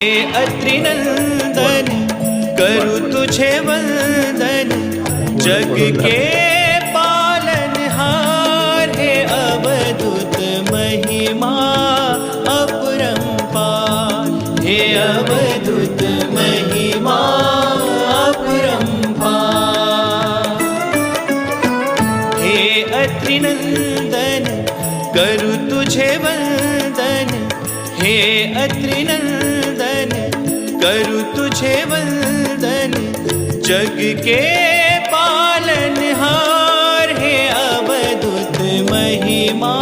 हे अत्रिनंदन करूँ तुझे वंदन, जग के पालनहार हे अवधूत महिमा अपरंपार, हे अवधूत महिमा अपरंपार। हे अत्रिनंदन करूँ तुझे वंदन, हे अत्रिनंदन करूँ तुझे वंदन, जग के पालनहार हे अवधूत महिमा